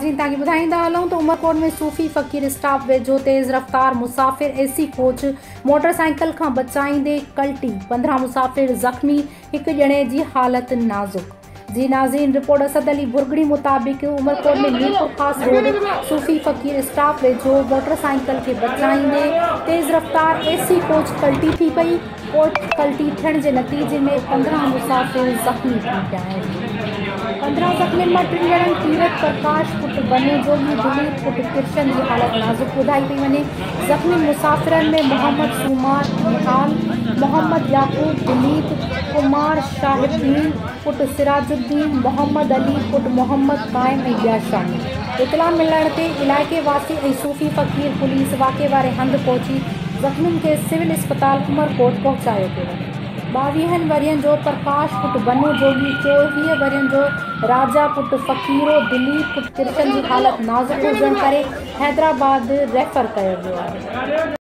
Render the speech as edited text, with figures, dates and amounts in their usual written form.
नाज़रीन तव्हांखे ॿुधाईंदा हलूं त उमरकोट में सूफ़ी फ़कीर स्टाफ वेझो तेज़ रफ़्तार मुसाफ़िर एसी कोच मोटरसाइकिल खां बचाईंदे कल्टी, 15 मुसाफ़िर ज़ख़्मी, हिकु ॼणे जी हालत नाज़ुक। जी नाज़रीन, रिपोर्ट असद अली बुरगड़ी मुताबिक़ उमरकोट में मीरपुर खास रोड सूफ़ी फ़कीर स्टाफ वेझो मोटरसाइकिल के बचाईंदे तेज़ रफ़्तार एसी कोच कल्टी थी पई। कोच कल्टी थियण जे नतीजे में 15 मुसाफ़िर ज़ख़्मी थी पिया आहिनि। 15 ज़ख़्मी मां 3 ॼणनि कीरत प्रकाश पुट बनू जोगी, दिलीप पुट किशन जी हालत नाज़ुक ॿुधाई पई वञे। ज़ख़्मी मुसाफ़िरनि में मोहम्मद सुमार निहाल, मोहम्मद याकूब, दिलीप कुमार, शाहिदीन पुट सिराजुद्दीन, मोहम्मद अली पुट मोहम्मद कायम ऐं ॿिया शामिल। इतला मिलण ते इलाइक़े वासी ऐं सूफ़ी फ़कीर पुलिस वाक़े वारे हंधि पहुची ज़ख़्मियुनि खे सिविल अस्पताल उमरकोट पहुचायो पियो वञे। 22 वरियनि जो प्रकाश पुट बनू जोगी, 24 वरियनि जो राजा पुट फ़कीरो, दिलीप पुट किशन जी हालत नाज़ुक हुजण करे हैदराबाद रेफर कयो वियो आहे।